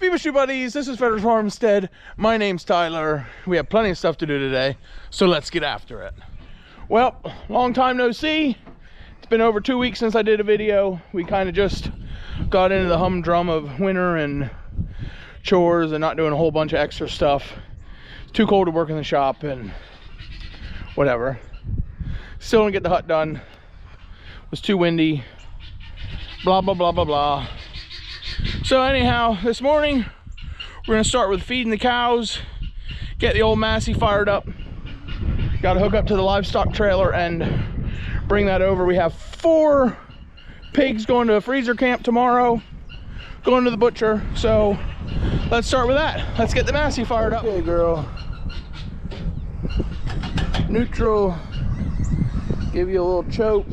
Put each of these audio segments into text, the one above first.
Viva Shoe Buddies, this is Frederick Farmstead. My name's Tyler. We have plenty of stuff to do today, so let's get after it. Well, long time no see. It's been over 2 weeks since I did a video. We kind of just got into the humdrum of winter and chores and not doing a whole bunch of extra stuff. It's too cold to work in the shop and whatever. Still didn't get the hut done. It was too windy. Blah, blah, blah, blah, blah. So anyhow, this morning, we're gonna start with feeding the cows, get the old Massey fired up. Got to hook up to the livestock trailer and bring that over. We have 4 pigs going to a freezer camp tomorrow, going to the butcher. So let's start with that. Let's get the Massey fired up. Okay, girl. Neutral. Give you a little choke.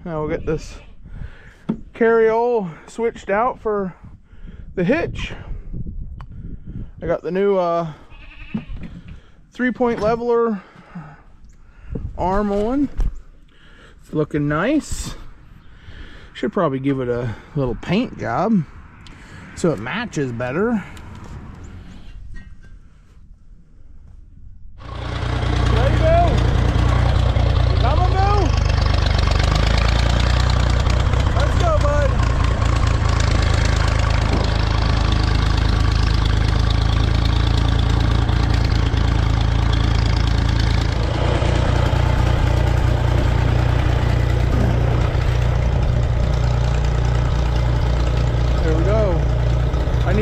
Now we'll get this carryall switched out for the hitch. I got the new 3-point leveler arm on. It's looking nice. Should probably give it a little paint job so it matches better.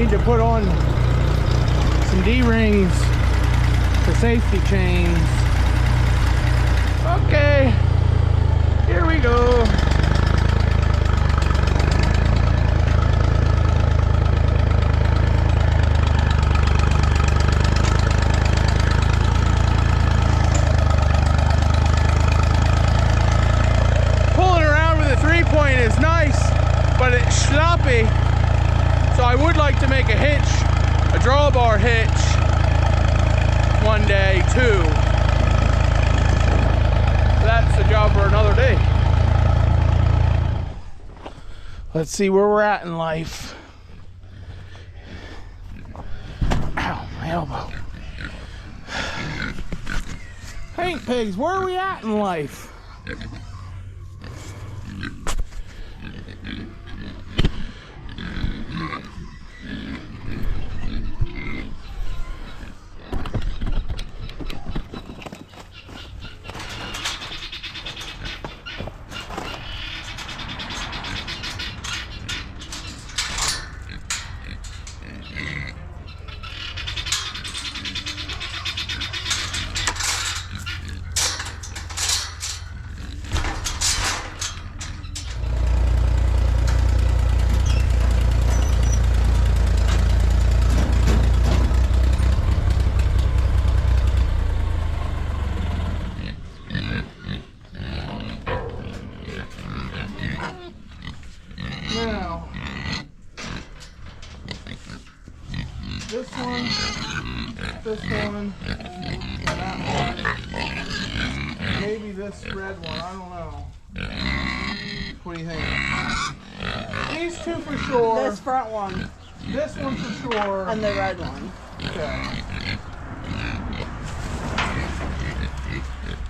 To put on some D-rings for safety chains. Okay, here we go. Pulling around with a 3-point is nice, but it's sloppy. So I would like to make a hitch, a drawbar hitch, one day too. That's a job for another day. Let's see where we're at in life. Ow, my elbow. Paint pigs, where are we at in life? Now, this one, and that one, maybe this red one, I don't know. What do you think? These two for sure. This front one. This one for sure. And the red one. Okay.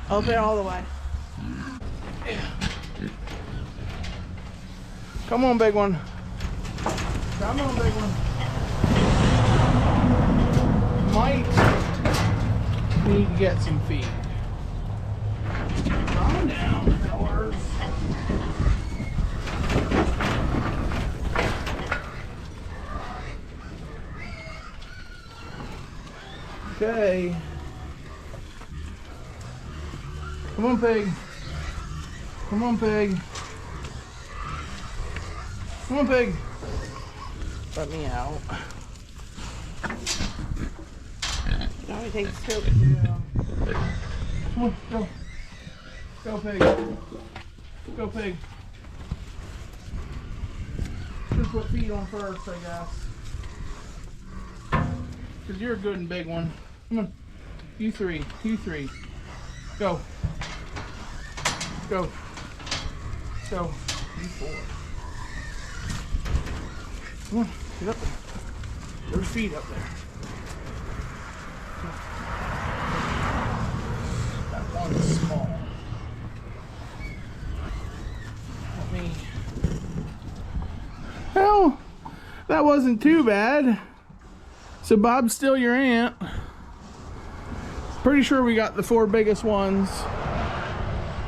Open it all the way. Come on, big one. Come on, big one. Might need to get some feed. Calm down, fellas. Okay. Come on, pig. Come on, pig. Come on, pig. Let me out. Now we take the scoop. Yeah. Come on, go. Go, pig. Go, pig. Just put feet on first, I guess. Because you're a good and big one. Come on. You three. You three. Go. Go. Go. You four. Come on. Get up there. There's feet up there. That one's small. Let me... Well, that wasn't too bad. So Bob's still your aunt. Pretty sure we got the 4 biggest ones.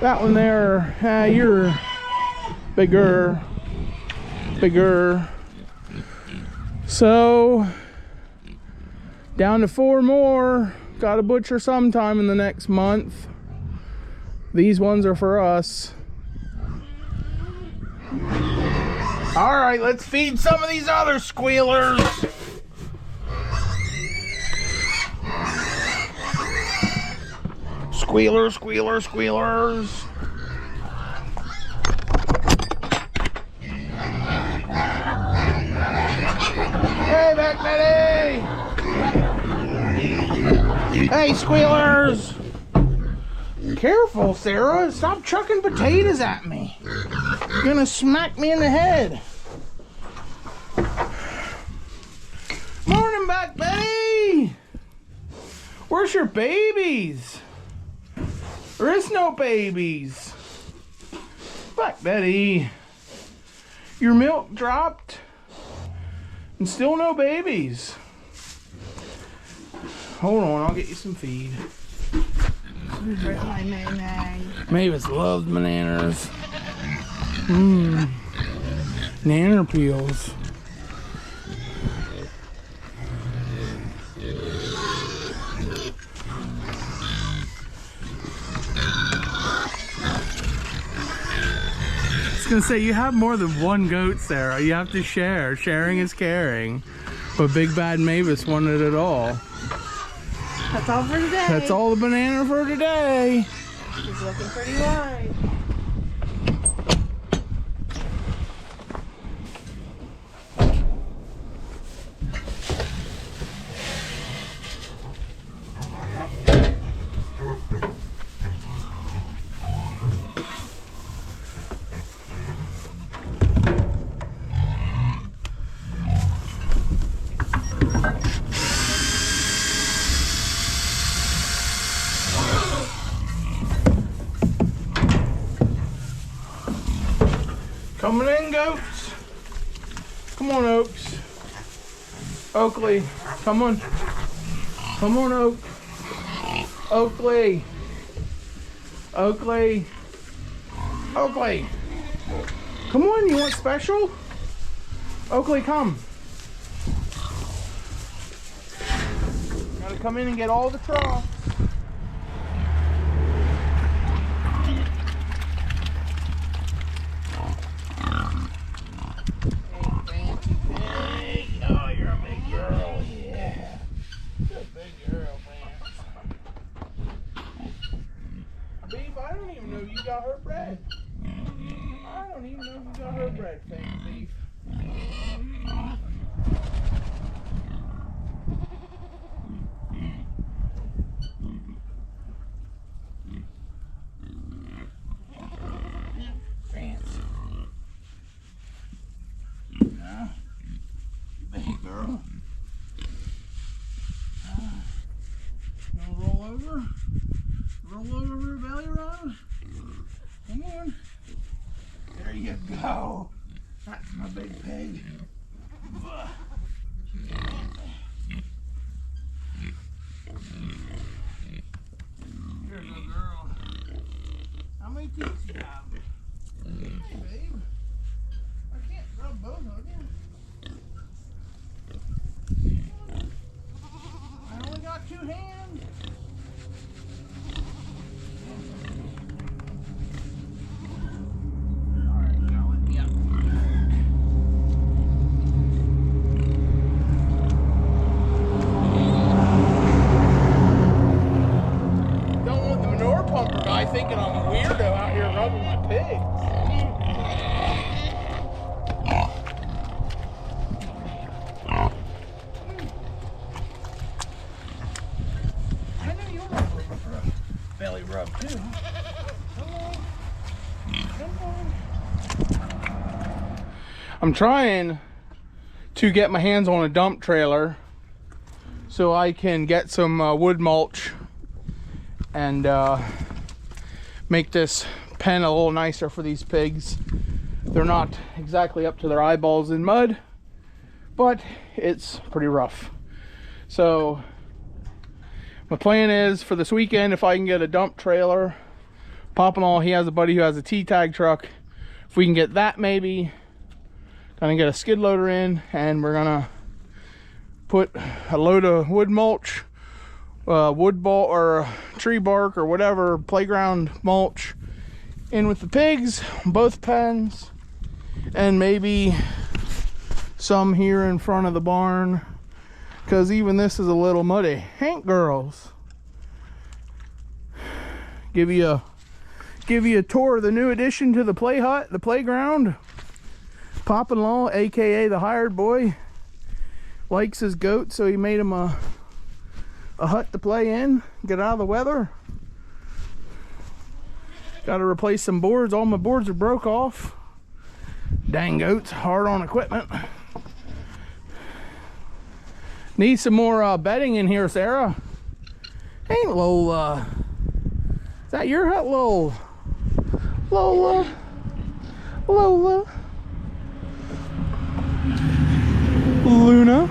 That one there, you're bigger. Bigger. So, down to 4 more. Got to butcher sometime in the next month. These ones are for us. All right, let's feed some of these other squealers. Squealers, squealers, squealers. Hey, back Betty! Hey, squealers! Careful, Sarah. Stop chucking potatoes at me. You're gonna smack me in the head. Morning, back Betty! Where's your babies? There is no babies. Black Betty, your milk dropped and still no babies. Hold on, I'll get you some feed. Mavis loves bananas. Nanner peels. I was gonna say, you have more than one goat, Sarah. You have to share. Sharing is caring. But Big Bad Mavis wanted it all. That's all for today. That's all the banana for today. He's looking pretty wide. Coming in, goats. Come on, Oaks. Oakley, come on. Come on, Oak. Oakley. Oakley. Oakley. Come on, you want special? Oakley, come. Gotta come in and get all the troughs. I don't even know you got her bread. I don't even know you got her bread, Fancy Beef. Fancy. Yeah. Big girl. Gonna roll over? Roll over her belly run. Come on. There you go. That's my big pig. You're a good girl. How many teeth you have? Hey, babe. I can't rub both of you. I only got 2 hands. Alright, now let me up. Don't want the manure pumper guy thinking I'm a weirdo out here rubbing my pigs. I know you're not looking for a belly rub too. Come on. Come on. I'm trying to get my hands on a dump trailer so I can get some wood mulch and make this pen a little nicer for these pigs. They're not exactly up to their eyeballs in mud, but it's pretty rough. So my plan is for this weekend, if I can get a dump trailer, Papa, he has a buddy who has a T-Tag truck. If we can get that, maybe gonna get a skid loader in, and we're gonna put a load of wood mulch, wood ball or tree bark or whatever, playground mulch in with the pigs, both pens, and maybe some here in front of the barn, because even this is a little muddy. Ain't girls? Give you a tour of the new addition to the play hut, the playground. Pop-in-law, aka the hired boy, likes his goat, so he made him a hut to play in, get out of the weather. Got to replace some boards. All my boards are broke off. Dang goats, hard on equipment. Need some more bedding in here, Sarah. Ain't Lola? Is that your hut, Lola? Lola? Lola? Luna?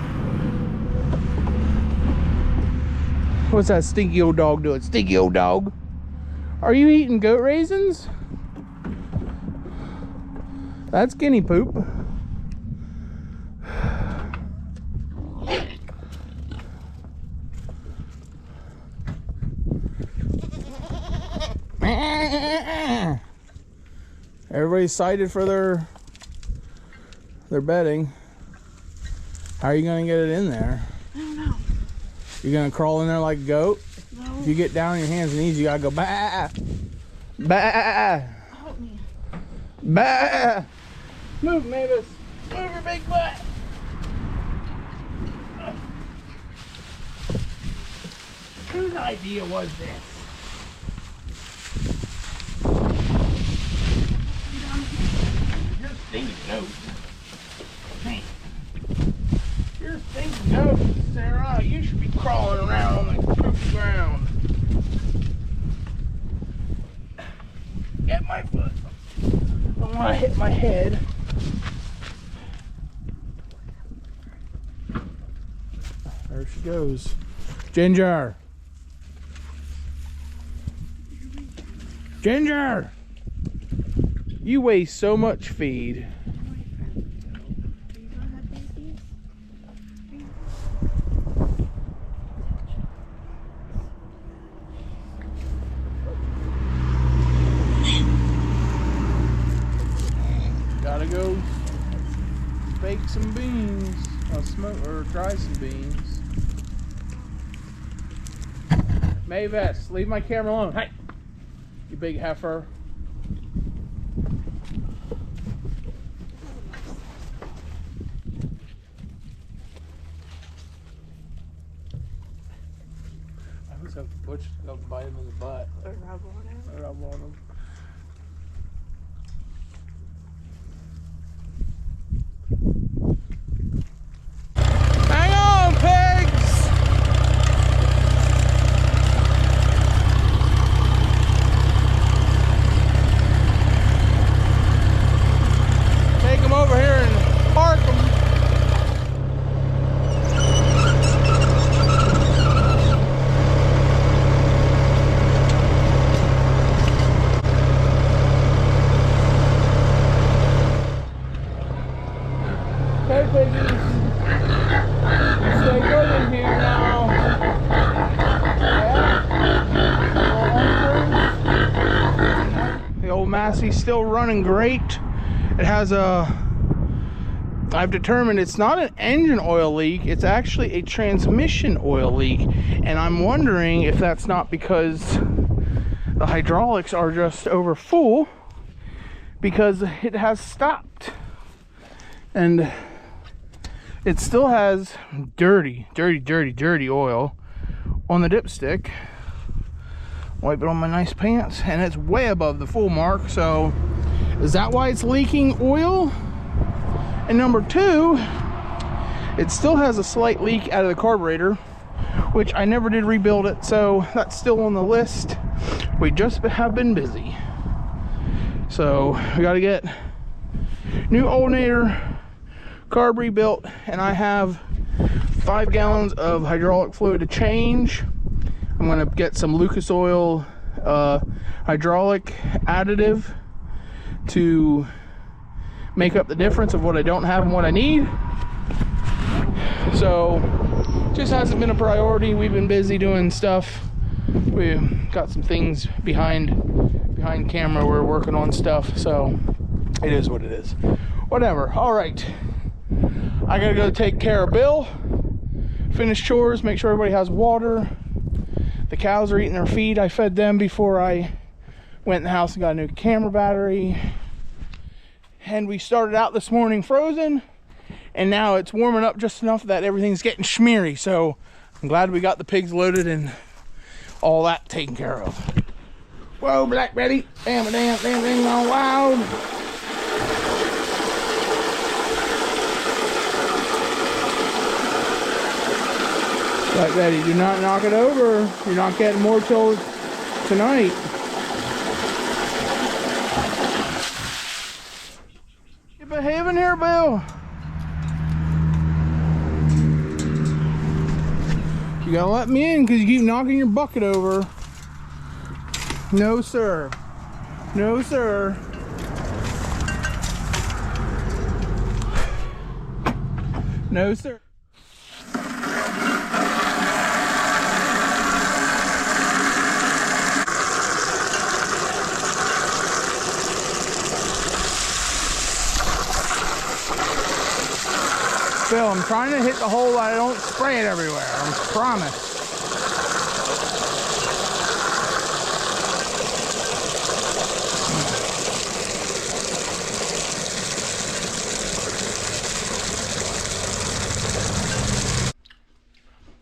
What's that stinky old dog doing? Stinky old dog. Are you eating goat raisins? That's guinea poop. Everybody's excited for their bedding. How are you gonna get it in there? I don't know. You're gonna crawl in there like a goat? No. If you get down on your hands and knees, you gotta go bah, bah, Help me. bah. Move, Mavis. Move your big butt. Whose idea was this? You're stinking nose. Man. You're stinking nose, Sarah. You should be crawling around on the poopy ground. Get my foot. I don't want to hit my head. There she goes. Ginger. Ginger. You waste so much feed. Gotta go bake some beans. Smoke or dry some beans. Mavis, leave my camera alone. Hey, you big heifer. I was hoping Butch would go bite him in the butt. Or rub on it. Or rub on him. Hang on, pigs! Take them over here and park them. see still running great. It has I've determined it's not an engine oil leak, it's actually a transmission oil leak. And I'm wondering if that's not because the hydraulics are just over full, because it has stopped. And it still has dirty oil on the dipstick. Wipe it on my nice pants, and it's way above the full mark. So is that why it's leaking oil? And number two, it still has a slight leak out of the carburetor, which I never did rebuild it, so that's still on the list. We just have been busy. So we got to get new alternator, carb rebuilt, and I have 5 gallons of hydraulic fluid to change. I'm going to get some Lucas Oil hydraulic additive to make up the difference of what I don't have and what I need. So just hasn't been a priority. We've been busy doing stuff. We got some things behind camera. We're working on stuff, so it is what it is. Whatever. All right, I gotta go take care of Bill, finish chores, make sure everybody has water. The cows are eating their feed. I fed them before I went in the house and got a new camera battery. And we started out this morning frozen, and now it's warming up just enough that everything's getting schmeary. So I'm glad we got the pigs loaded and all that taken care of. Whoa, Black Betty, damn thing gone wild. Black Betty, do not knock it over. You're not getting more till tonight. You behaving here, Bill? You gotta let me in because you keep knocking your bucket over. No, sir. No, sir. No, sir. Bill, I'm trying to hit the hole. I don't spray it everywhere. I promise.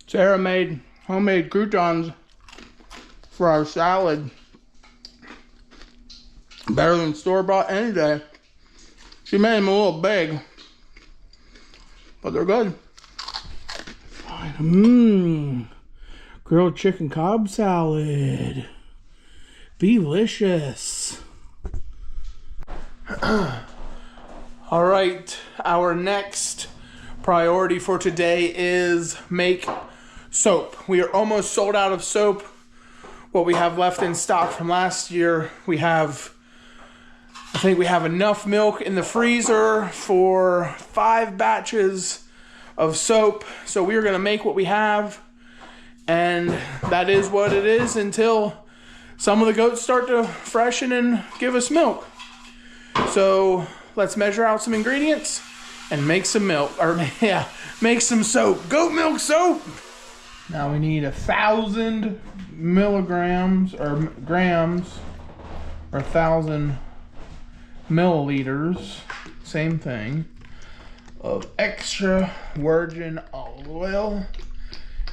Sarah made homemade croutons for our salad. Better than store-bought any day. She made them a little big, but they're good. Grilled chicken Cobb salad. Delicious. All right, our next priority for today is make soap. We are almost sold out of soap. What we have left in stock from last year, I think we have enough milk in the freezer for 5 batches of soap. So we are going to make what we have, and that is what it is until some of the goats start to freshen and give us milk. So let's measure out some ingredients and make some milk, or yeah, make some soap. Goat milk soap. Now we need 1,000 milligrams or grams, or 1,000 milliliters, same thing, of extra virgin olive oil.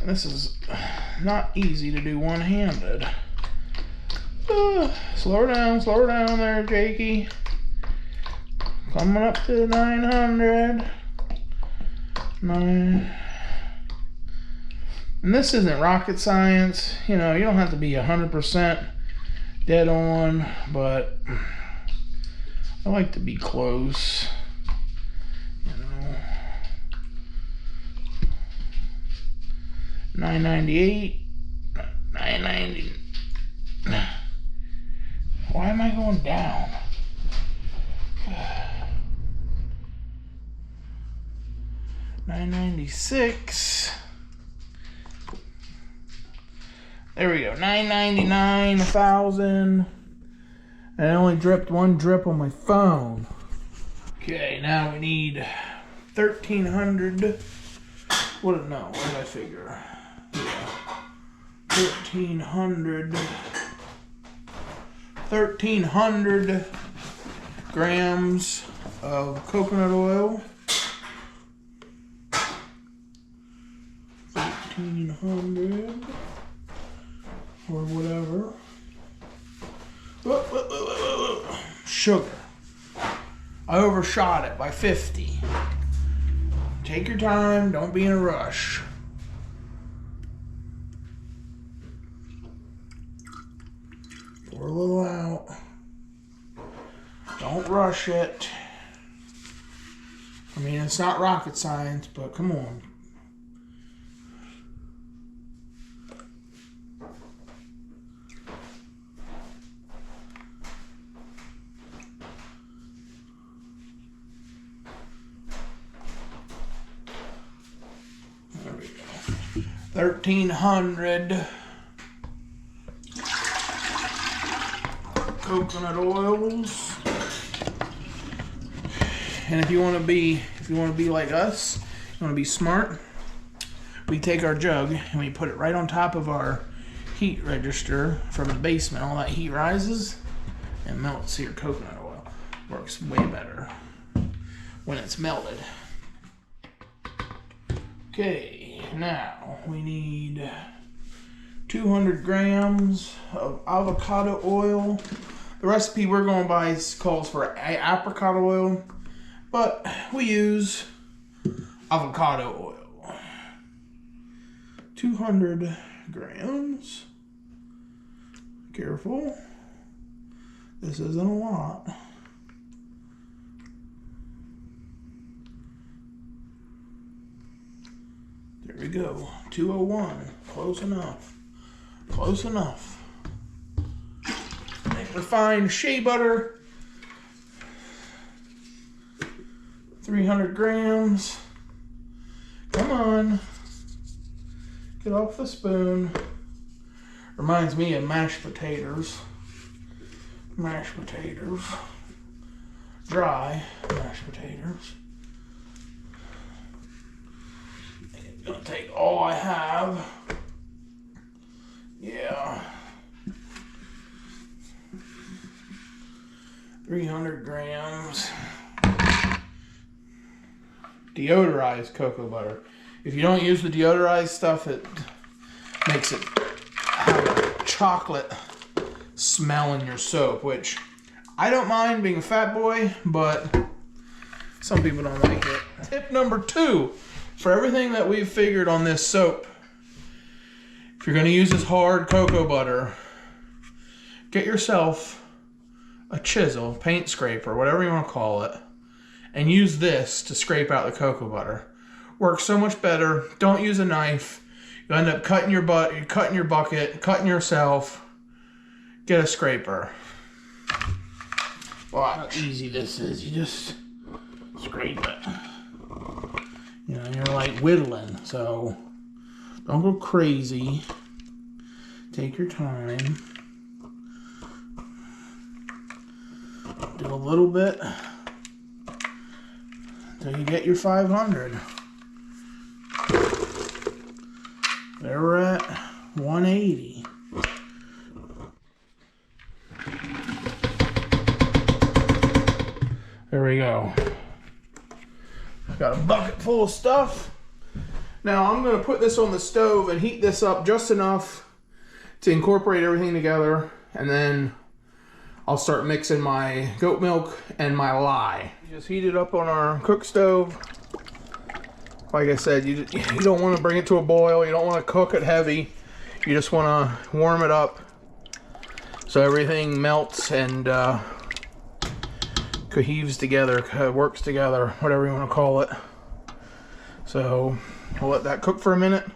And this is not easy to do one-handed. Slow down there, Jakey. Coming up to 900. And this isn't rocket science. You know, you don't have to be 100% dead on, but I like to be close. You know, 998, 990. Why am I going down? 996. There we go. 999, 1,000. And I only dripped one drip on my phone. Okay, now we need 1,300. What did I figure? Yeah. 1,300 grams of coconut oil. 1,300 or whatever. Sugar. I overshot it by 50. Take your time, don't be in a rush. Pour a little out. Don't rush it. I mean, it's not rocket science, but come on. There we go. 1,300 coconut oils. And if you want to be like us, you want to be smart, we take our jug and we put it right on top of our heat register from the basement. All that heat rises and melts your coconut oil. Works way better when it's melted. Okay, now we need 200 grams of avocado oil. The recipe we're going by calls for apricot oil, but we use avocado oil. 200 grams. Careful. This isn't a lot. There we go. 201. Close enough. Close enough. Refined shea butter. 300 grams. Come on. Get off the spoon. Reminds me of mashed potatoes. Mashed potatoes. Dry mashed potatoes. I'm gonna take all I have. Yeah. 300 grams. Deodorized cocoa butter. If you don't use the deodorized stuff, it makes it have a chocolate smell in your soap, which I don't mind being a fat boy, but some people don't like it. Tip number 2, for everything that we've figured on this soap, if you're going to use this hard cocoa butter, get yourself a chisel, paint scraper, whatever you want to call it, and use this to scrape out the cocoa butter. Works so much better. Don't use a knife. You end up cutting your bucket, cutting yourself. Get a scraper. Watch how easy this is. You just scrape it. You know, you're like whittling, so don't go crazy. Take your time. Do a little bit until you get your 500. There we're at 180. There we go. Got a bucket full of stuff. Now I'm going to put this on the stove and heat this up just enough to incorporate everything together, and then I'll start mixing my goat milk and my lye. Just heat it up on our cook stove. Like I said, you don't want to bring it to a boil. You don't want to cook it heavy. You just want to warm it up so everything melts and coheves together, works together, whatever you want to call it. So we'll let that cook for a minute.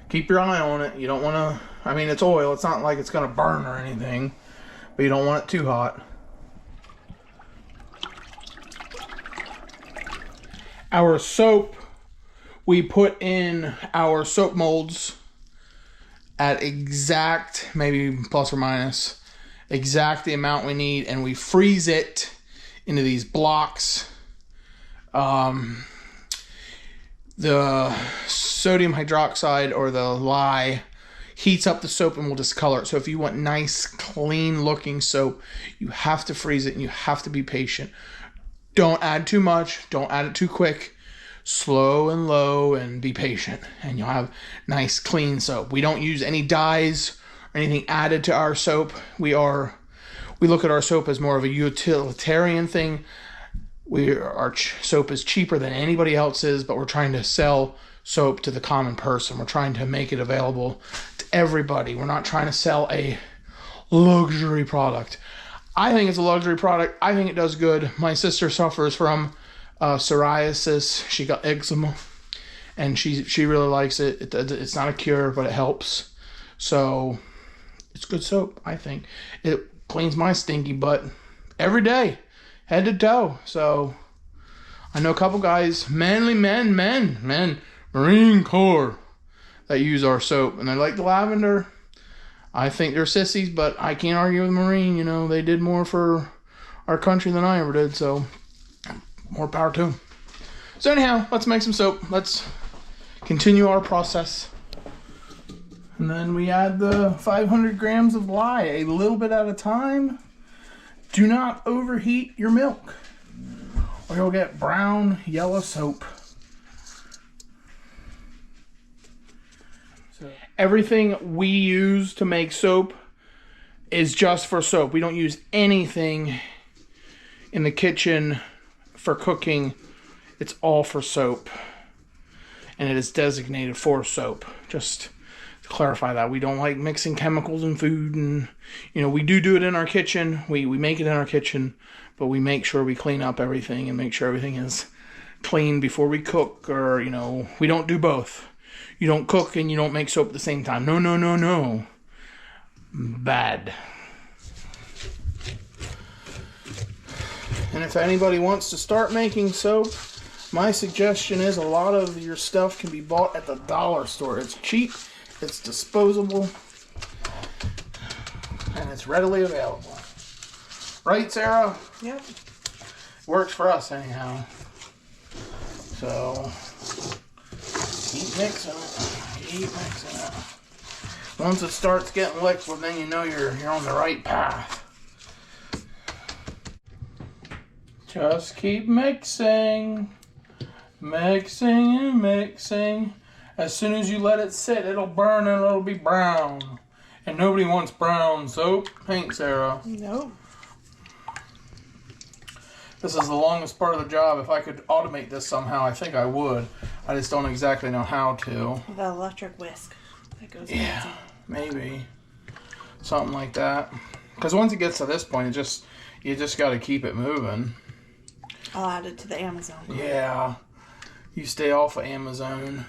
Keep your eye on it. You don't want to, I mean, it's oil. It's not like it's going to burn or anything, but you don't want it too hot. Our soap, we put in our soap molds at exact, maybe plus or minus, exact the amount we need, and we freeze it into these blocks. The sodium hydroxide or the lye heats up the soap and will discolor it. So if you want nice, clean looking soap, you have to freeze it and you have to be patient. Don't add too much. Don't add it too quick. Slow and low, and be patient, and you'll have nice, clean soap. We don't use any dyes or anything added to our soap. We look at our soap as more of a utilitarian thing. Our soap is cheaper than anybody else's, but we're trying to sell soap to the common person. We're trying to make it available to everybody. We're not trying to sell a luxury product. I think it's a luxury product. I think it does good. My sister suffers from psoriasis. She got eczema, and she really likes it. It's not a cure, but it helps. So it's good soap, I think. It cleans my stinky butt every day, head to toe. So I know a couple guys, manly men, Marine Corps, that use our soap, and they like the lavender. I think they're sissies, but I can't argue with Marine. You know, they did more for our country than I ever did, so more power to them. So anyhow, let's make some soap. Let's continue our process. And then we add the 500 grams of lye, a little bit at a time. Do not overheat your milk, or you'll get brown, yellow soap. So everything we use to make soap is just for soap. We don't use anything in the kitchen for cooking. It's all for soap, and it is designated for soap. Just to clarify that, we don't like mixing chemicals in food, and we do it in our kitchen. We make it in our kitchen, but we make sure we clean up everything and make sure everything is clean before we cook, or we don't do both. You don't cook and you don't make soap at the same time. No. Bad. And if anybody wants to start making soap, my suggestion is a lot of your stuff can be bought at the dollar store. It's cheap, it's disposable, and it's readily available. Right, Sarah? Yep. Works for us anyhow. So keep mixing it. Once it starts getting liquid, then you know you're on the right path. Just keep mixing. Mixing. As soon as you let it sit, it'll burn and it'll be brown. And nobody wants brown soap. Ain't Sarah? No. This is the longest part of the job. If I could automate this somehow, I think I would. I just don't exactly know how to. The electric whisk that goes in. Yeah, maybe. Something like that. Because once it gets to this point, you just got to keep it moving. I'll add it to the Amazon. Yeah. You stay off of Amazon.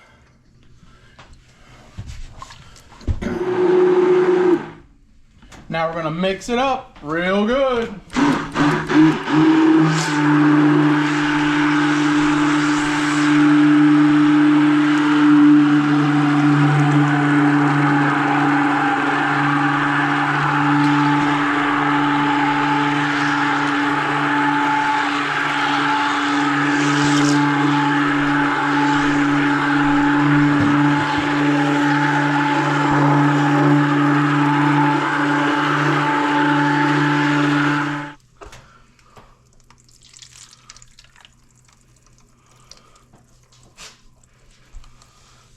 Now we're going to mix it up real good.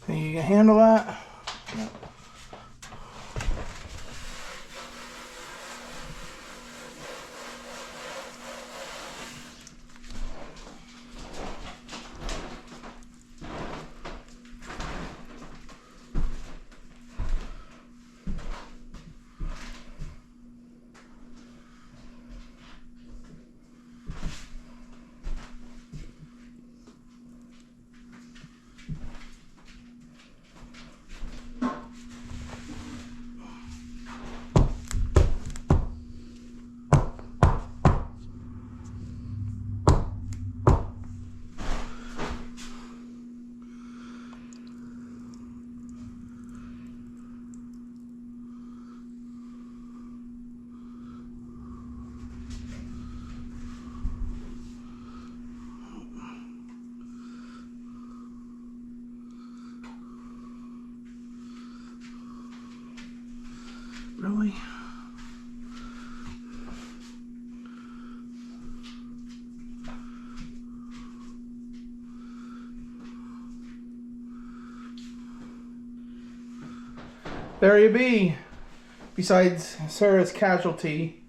You can handle that? Really? There you be. Besides Sarah's casualty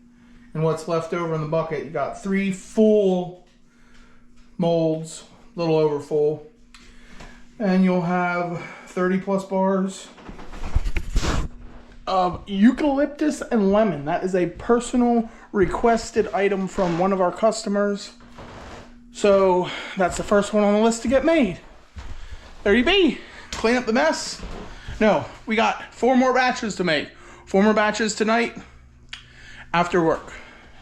and what's left over in the bucket, you got 3 full molds, a little over full. And you'll have 30 plus bars of eucalyptus and lemon. That is a personal requested item from one of our customers. So that's the first one on the list to get made. There you be. Clean up the mess. No, we got 4 more batches to make. 4 more batches tonight after work.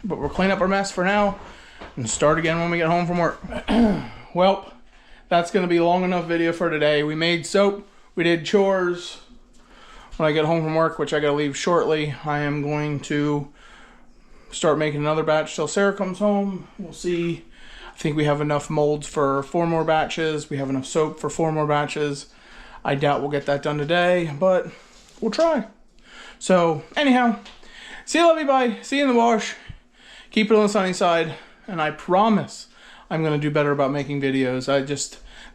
But we'll clean up our mess for now and start again when we get home from work. Well, that's going to be a long enough video for today. We made soap. We did chores. When I get home from work, which I got to leave shortly, I am going to start making another batch till Sarah comes home. We'll see. I think we have enough molds for 4 more batches. We have enough soap for 4 more batches. I doubt we'll get that done today, but we'll try. So, anyhow, see you, love you, bye. See you in the wash. Keep it on the sunny side, and I promise I'm going to do better about making videos.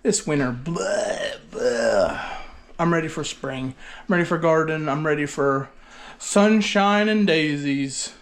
This winter, blah, blah. I'm ready for spring. I'm ready for garden. I'm ready for sunshine and daisies.